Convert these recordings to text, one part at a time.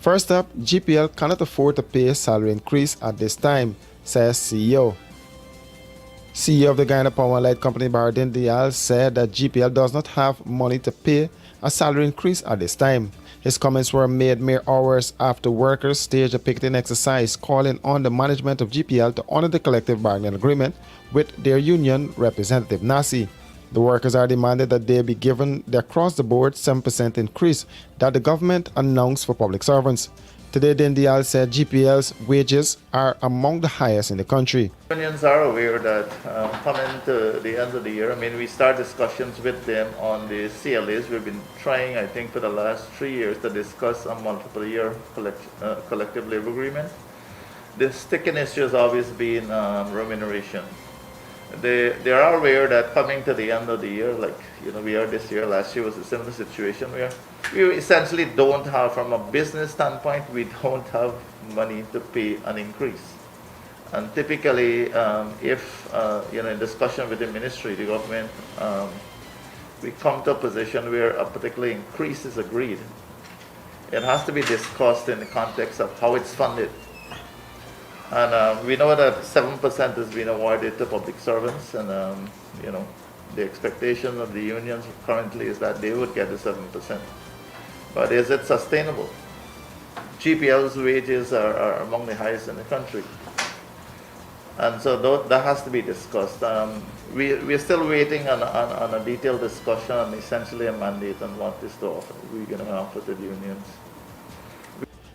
First up, GPL cannot afford to pay a salary increase at this time, says CEO. CEO of the Guyana Power and Light Company, Baradin Dial, said that GPL does not have money to pay a salary increase at this time. His comments were made mere hours after workers staged a picketing exercise calling on the management of GPL to honor the collective bargaining agreement with their union representative, NACI. The workers are demanded that they be given the across-the-board 7% increase that the government announced for public servants. Today, Dindial said GPL's wages are among the highest in the country. Unions are aware that coming to the end of the year, we start discussions with them on the CLAs. We've been trying, I think, for the last 3 years to discuss a multiple-year collective labor agreement. The sticking issue has always been remuneration. They are aware that coming to the end of the year, like we are this year, last year was a similar situation where we essentially don't have, from a business standpoint, we don't have money to pay an increase. And typically, if in discussion with the ministry, the government, we come to a position where a particular increase is agreed, it has to be discussed in the context of how it's funded. And we know that 7% has been awarded to public servants, and the expectation of the unions currently is that they would get the 7%. But is it sustainable? GPL's wages are among the highest in the country, and so that has to be discussed. We're still waiting on a detailed discussion and essentially a mandate on what is to offer. We're going to offer to the unions.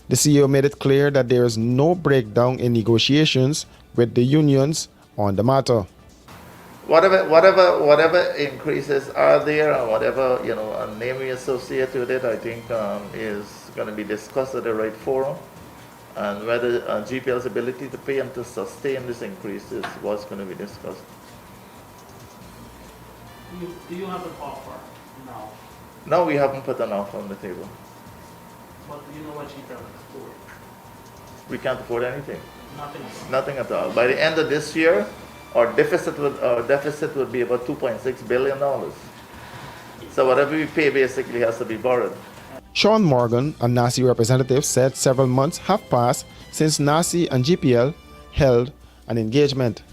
The CEO made it clear that there is no breakdown in negotiations with the unions on the matter. Whatever increases are there, or whatever a name we associate with it, I think is going to be discussed at the right forum, and whether GPL's ability to pay and to sustain this increase is what's going to be discussed. Do you have an offer now? No, we haven't put an offer on the table. But do you know what GPL can afford? We can't afford anything. Nothing. Nothing at all. By the end of this year, our deficit would be about $2.6 billion. So whatever we pay basically has to be borrowed. Sean Morgan, a NACI representative, said several months have passed since NACI and GPL held an engagement.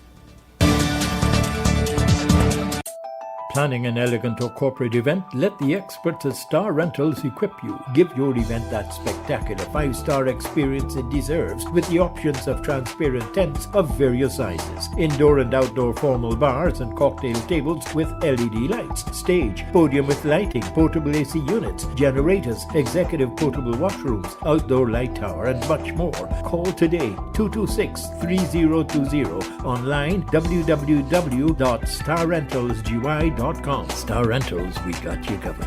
Planning an elegant or corporate event? Let the experts at Star Rentals equip you. Give your event that spectacular 5-star experience it deserves with the options of transparent tents of various sizes, indoor and outdoor formal bars and cocktail tables with LED lights, stage, podium with lighting, portable AC units, generators, executive portable washrooms, outdoor light tower, and much more. Call today 226-3020, online www.starrentalsgy.com. Star Rentals, we got you covered.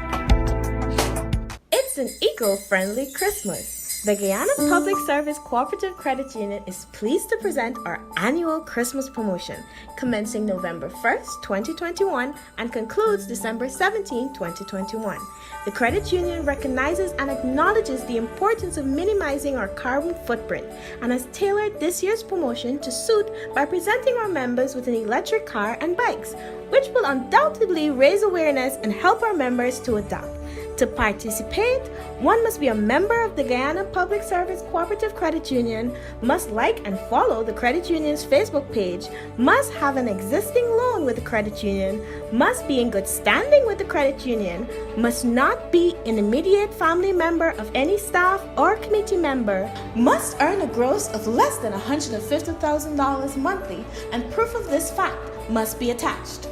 It's an eco-friendly Christmas. The Guyana Public Service Cooperative Credit Union is pleased to present our annual Christmas promotion, commencing November 1st, 2021 and concludes December 17, 2021. The credit union recognizes and acknowledges the importance of minimizing our carbon footprint and has tailored this year's promotion to suit by presenting our members with an electric car and bikes, which will undoubtedly raise awareness and help our members to adopt. To participate, one must be a member of the Guyana Public Service Cooperative Credit Union, must like and follow the credit union's Facebook page, must have an existing loan with the credit union, must be in good standing with the credit union, must not be an immediate family member of any staff or committee member, must earn a gross of less than $150,000 monthly, and proof of this fact must be attached.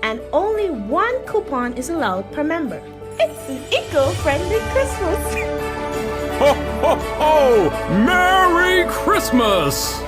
And only one coupon is allowed per member. It's an eco-friendly Christmas. Ho, ho, ho! Merry Christmas!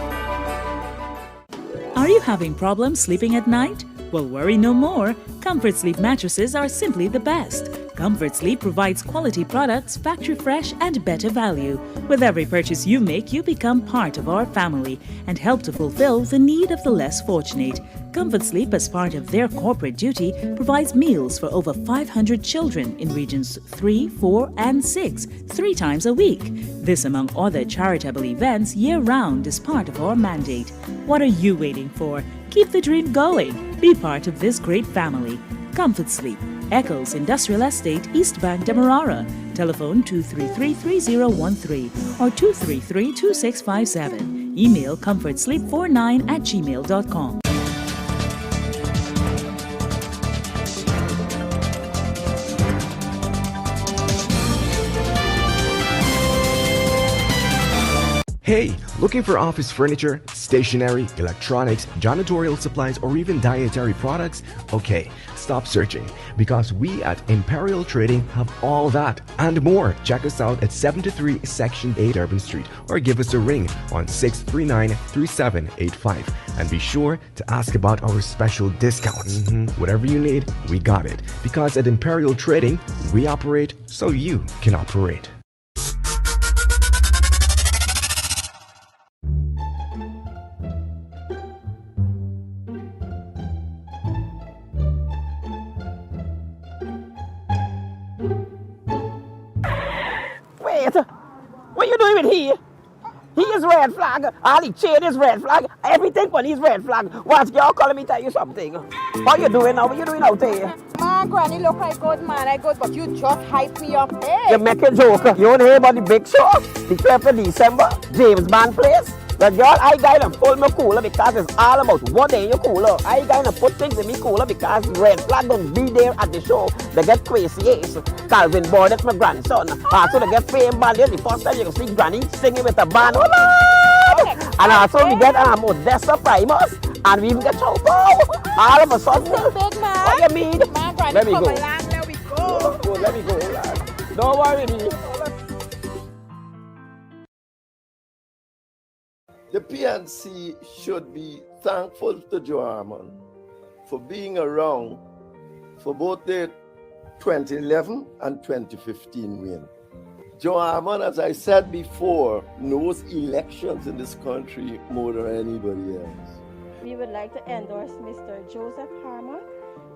Are you having problems sleeping at night? Well, worry no more. Comfort Sleep mattresses are simply the best. Comfort Sleep provides quality products, factory fresh, and better value. With every purchase you make, you become part of our family and help to fulfill the need of the less fortunate. Comfort Sleep, as part of their corporate duty, provides meals for over 500 children in regions 3, 4, and 6, 3 times a week. This, among other charitable events, year-round is part of our mandate. What are you waiting for? Keep the dream going. Be part of this great family. Comfort Sleep. Eccles Industrial Estate, East Bank, Demerara. Telephone 233-3013 or 233-2657. Email comfortsleep49@gmail.com. Hey, looking for office furniture, stationery, electronics, janitorial supplies, or even dietary products? Okay, stop searching because we at Imperial Trading have all that and more. Check us out at 73 Section 8 Urban Street or give us a ring on 639-3785. And be sure to ask about our special discounts. Whatever you need, we got it. Because at Imperial Trading, we operate so you can operate. What you doing with he? He is red flag. All he chain is red flag. Everything for his red flag. Once y'all calling me tell you something. What you doing now? What you doing out there? Man, Granny, look like good, man. I good, but you just hype me up. Hey. You make a joke. You don't hear about the big show? The 12th of December, James Bond place. But y'all, I got to pull my cooler because it's all about what in your cooler. I got to put things in my cooler because red flag don't be there at the show. They get crazy. Yes. Calvin Boyd, that's my grandson. So they get fame band. This the first time you can see Granny singing with a band. Oh, Lord. And also we get Odessa Primus. And we even get Chopo. All of a sudden. Big man. What you mean? Man, Granny, let me come go. along. Let me go. Let me go. Don't worry. The PNC should be thankful to Joe Harmon for being around for both the 2011 and 2015 win. Joe Harmon, as I said before, knows elections in this country more than anybody else. We would like to endorse Mr. Joseph Harmon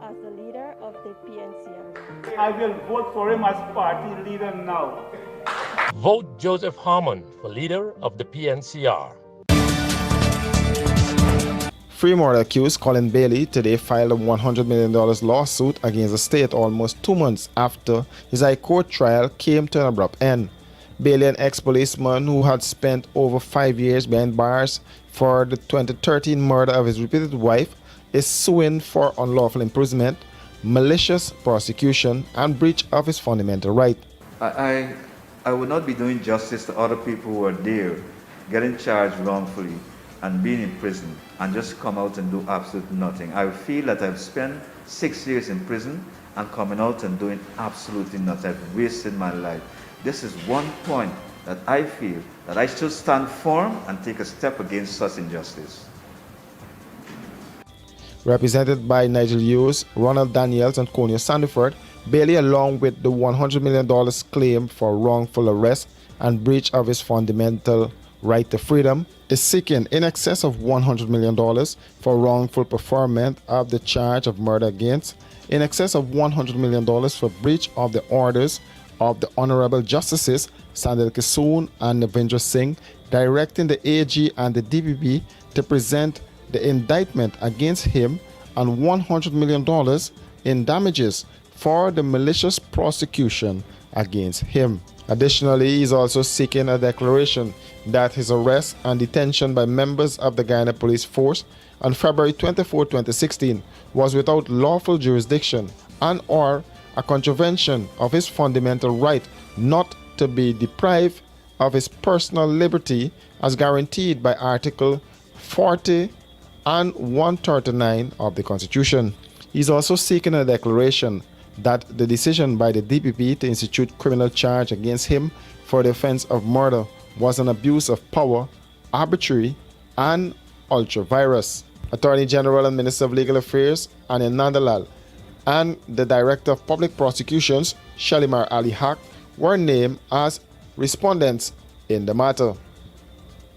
as the leader of the PNCR. I will vote for him as party leader now. Vote Joseph Harmon for leader of the PNCR. Fremont accused Colin Bailey today filed a $100 million lawsuit against the state almost 2 months after his High Court trial came to an abrupt end. Bailey, an ex-policeman who had spent over 5 years behind bars for the 2013 murder of his reputed wife, is suing for unlawful imprisonment, malicious prosecution, and breach of his fundamental right. I would not be doing justice to other people who are there, getting charged wrongfully, and being in prison and just come out and do absolutely nothing. I feel that I've spent 6 years in prison and coming out and doing absolutely nothing. I've wasted my life. This is one point that I feel that I should stand firm and take a step against such injustice. Represented by Nigel Hughes, Ronald Daniels, and Conio Sandiford, Bailey, along with the $100 million claim for wrongful arrest and breach of his fundamental right to freedom, is seeking in excess of $100 million for wrongful performance of the charge of murder against, in excess of $100 million for breach of the orders of the Honorable Justices Sandil Kissoon and Navendra Singh, directing the AG and the DPP to present the indictment against him, and $100 million in damages for the malicious prosecution against him. Additionally, he is also seeking a declaration that his arrest and detention by members of the Guyana Police Force on February 24, 2016 was without lawful jurisdiction and or a contravention of his fundamental right not to be deprived of his personal liberty as guaranteed by Article 40 and 139 of the Constitution. He is also seeking a declaration that the decision by the DPP to institute criminal charge against him for the offense of murder was an abuse of power, arbitrary, and ultra-virus. Attorney General and Minister of Legal Affairs Anil Nandalal and the Director of Public Prosecutions Shalimar Ali Haq were named as respondents in the matter.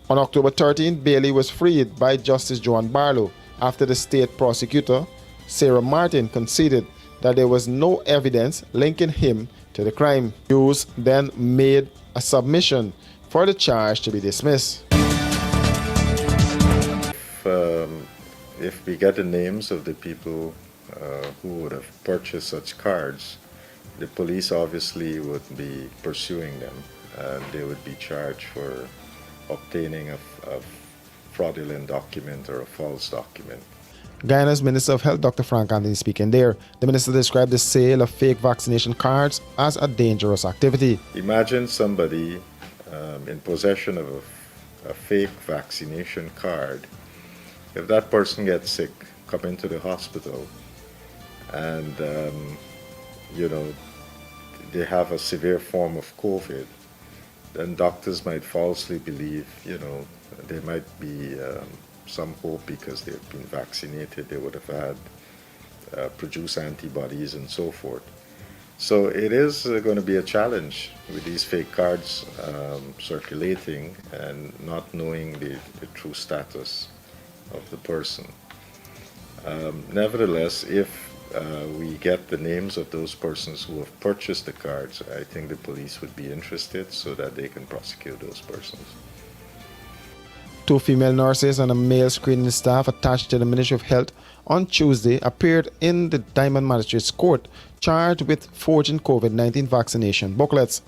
On October 13, Bailey was freed by Justice Joan Barlow after the state prosecutor, Sarah Martin, conceded that there was no evidence linking him to the crime. Hughes then made a submission for the charge to be dismissed. If we get the names of the people who would have purchased such cards, the police obviously would be pursuing them, and they would be charged for obtaining a fraudulent document or a false document. Guyana's Minister of Health, Dr. Frank Anthony, speaking there. The minister described the sale of fake vaccination cards as a dangerous activity. Imagine somebody in possession of a fake vaccination card. If that person gets sick, come into the hospital, and they have a severe form of COVID, then doctors might falsely believe, there might be some hope because they've been vaccinated, they would have had produced antibodies and so forth. So it is going to be a challenge with these fake cards circulating and not knowing the true status of the person. Nevertheless, if we get the names of those persons who have purchased the cards, I think the police would be interested so that they can prosecute those persons. 2 female nurses and a male screening staff attached to the Ministry of Health on Tuesday appeared in the Diamond Magistrates Court charged with forging COVID-19 vaccination booklets.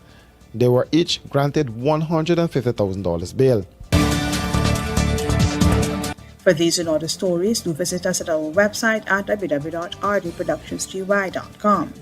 They were each granted $150,000 bail. For these and other stories, do visit us at our website at www.rdproductionsgy.com.